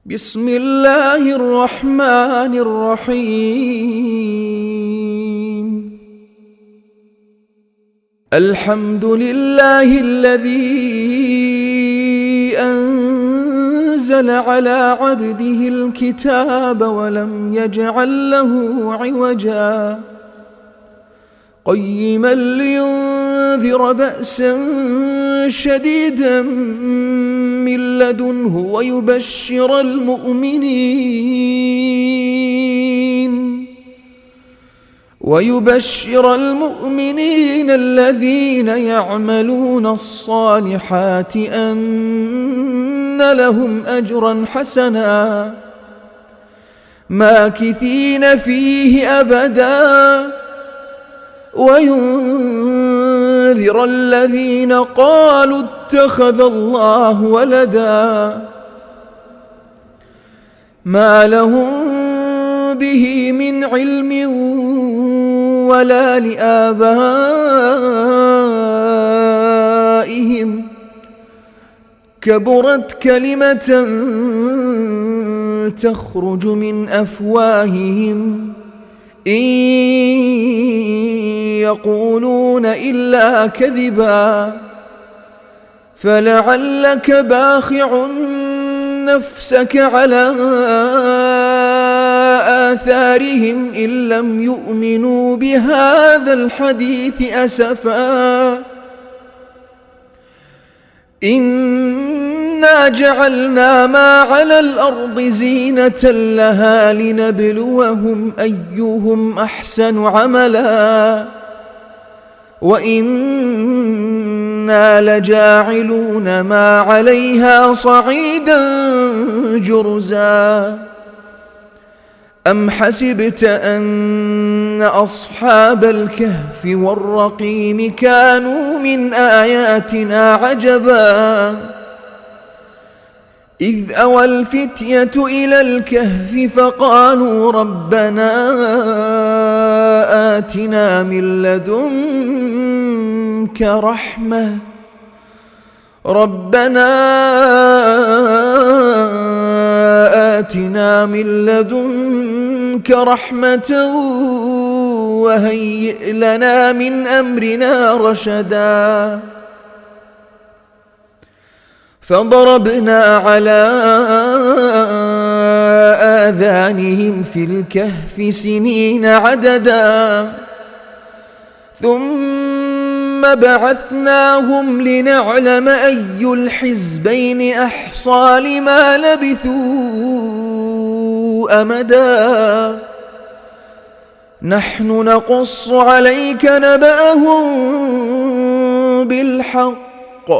بسم الله الرحمن الرحيم. الحمد لله الذي أنزل على عبده الكتاب ولم يجعل له عوجا قيما لينذر بأسا شديدا من لدنه ويبشر المؤمنين الذين يعملون الصالحات أن لهم أجرا حسنا ماكثين فيه أبدا وينذر الذين قالوا اتخذ الله ولدا ما لهم به من علم ولا لآبائهم كبرت كلمة تخرج من أفواههم إن يقولون إلا كذبا فلعلك باخع نفسك على آثارهم إن لم يؤمنوا بهذا الحديث أسفا إنا جعلنا ما على الأرض زينة لها لنبلوهم أيهم أحسن عملا وإنا لجاعلون ما عليها صعيدا جرزا أم حسبت أن أصحاب الكهف والرقيم كانوا من آياتنا عجبا إذ أوى الفتية إلى الكهف فقالوا ربنا آتنا من لدنك رحمة وهيئ لنا من أمرنا رشدا فضربنا على آذانهم في الكهف سنين عددا ثم بعثناهم لنعلم أي الحزبين أحصى لما لبثوا أمدا نحن نقص عليك نبأهم بالحق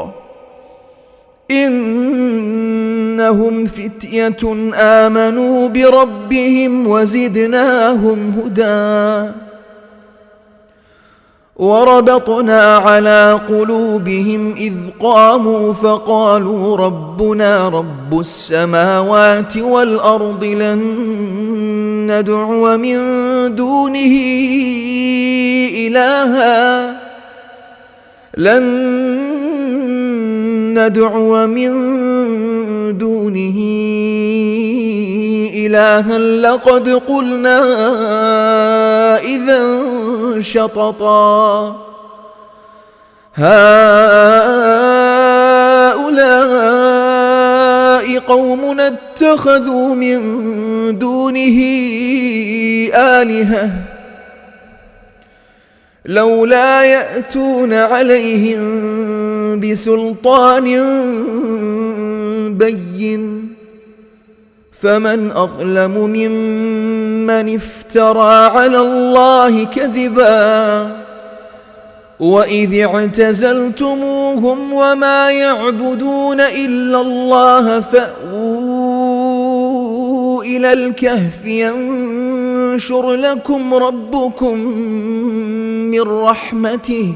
إنهم فتية آمنوا بربهم وزدناهم هدى وربطنا على قلوبهم إذ قاموا فقالوا ربنا رب السماوات والأرض لن ندعو من دونه إلها لقد قلنا إذا شططا هؤلاء قومنا اتخذوا من دونه آلهة لولا يأتون عليهم بسلطان بين فمن أظلم ممن افترى على الله كذبا وإذ اعتزلتموهم وما يعبدون إلا الله فأووا إلى الكهف ينشر لكم ربكم من رحمته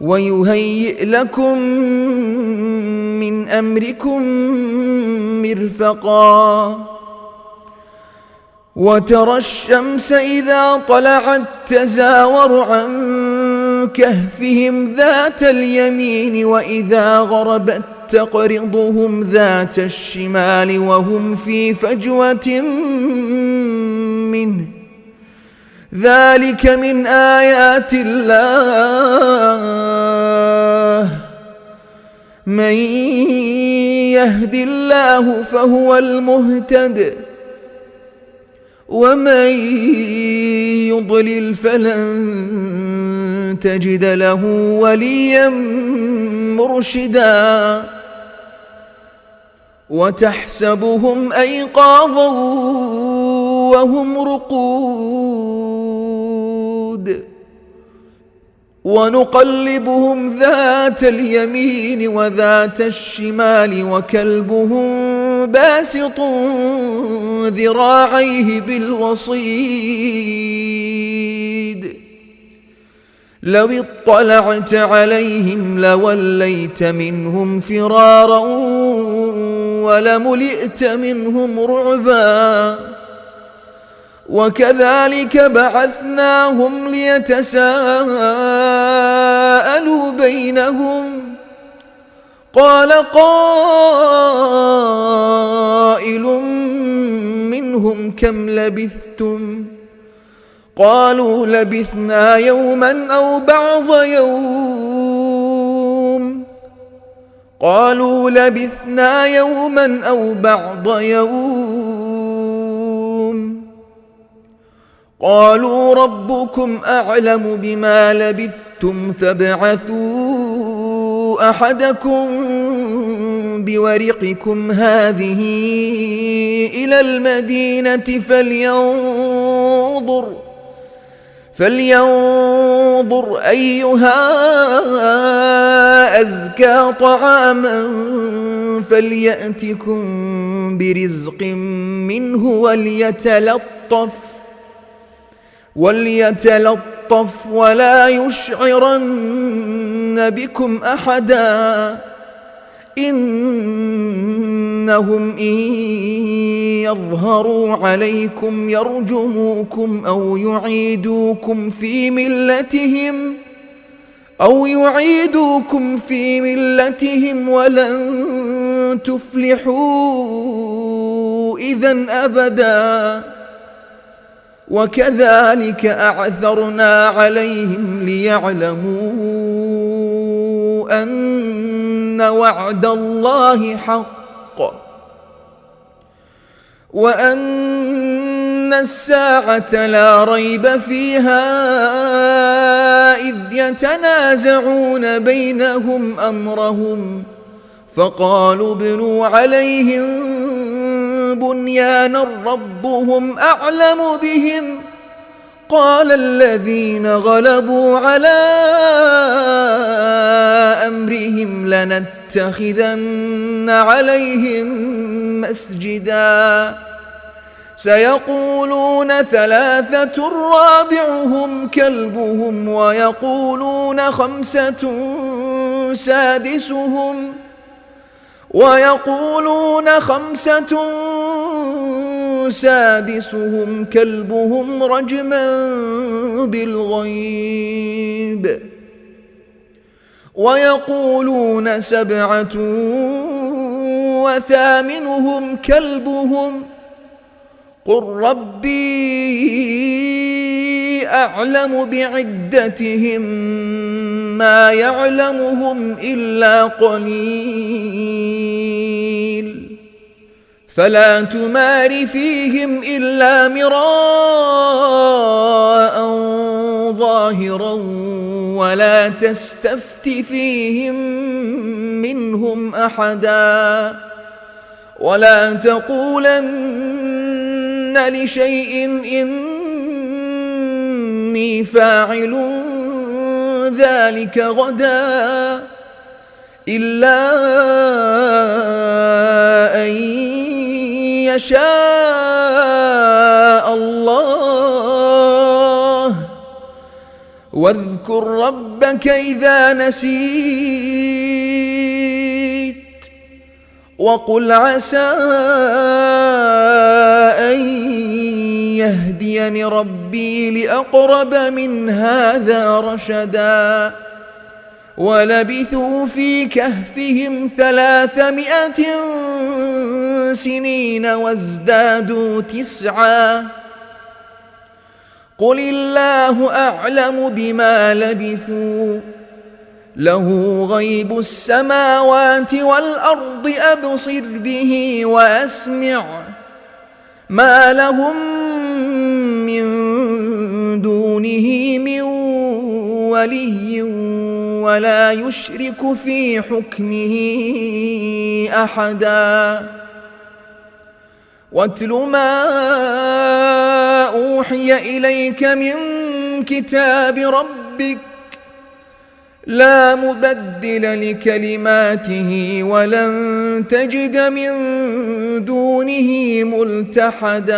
ويهيئ لكم من أمركم مرفقا وترى الشمس إذا طلعت تزاور عن كهفهم ذات اليمين وإذا غربت تقرضهم ذات الشمال وهم في فجوة منه ذلك من آيات الله من يهد الله فهو المهتد ومن يضلل فلن تجد له وليا مرشدا وتحسبهم أيقاظا وهم رقود ونقلبهم ذات اليمين وذات الشمال وكلبهم باسط ذراعيه بالوصيد لو اطلعت عليهم لوليت منهم فرارا ولملئت منهم رعبا وكذلك بعثناهم ليتساءلوا بينهم قال قائل منهم كم لبثتم قالوا لبثنا يوما أو بعض يوم قالوا لبثنا يوما أو بعض يوم قالوا ربكم أعلم بما لبثتم فابعثوا أحدكم بورقكم هذه إلى المدينة فلينظر أيها أزكى طعاما فليأتكم برزق منه وليتلطف ولا يشعرن بكم أحدا إنهم إن يظهروا عليكم يرجموكم أو يعيدوكم في ملتهم ولن تفلحوا إذن أبدا وكذلك أعثرنا عليهم ليعلموا أن وعد الله حق وأن الساعة لا ريب فيها إذ يتنازعون بينهم أمرهم فقالوا ابنوا عليهم بنيانا ربهم أعلم بهم قال الذين غلبوا على أمرهم لنتخذن عليهم مسجدا سيقولون ثلاثة رابعهم كلبهم ويقولون خمسة سادسهم كلبهم رجما بالغيب ويقولون 7 وثامنهم كلبهم قل ربي أعلم بعدتهم ما يعلمهم إلا قليل فلا تمار فيهم إلا مراء ظاهرا ولا تستفت فيهم منهم أحدا ولا تقولن لشيء إني فاعل ذلك غدا إلا أن يشاء الله واذكر ربك إذا نسيت وقل عسى أن يهديني ربي لأقرب من هذا رشدا ولبثوا في كهفهم 300 سنين وازدادوا 9. قل الله أعلم بما لبثوا له غيب السماوات والأرض أبصر به وأسمع ما لهم من دونه من ولي ولا يشرك في حكمه أحدا. واتل ما أوحي إليك من كتاب ربك لا مبدل لكلماته ولن تجد من دونه ملتحدا.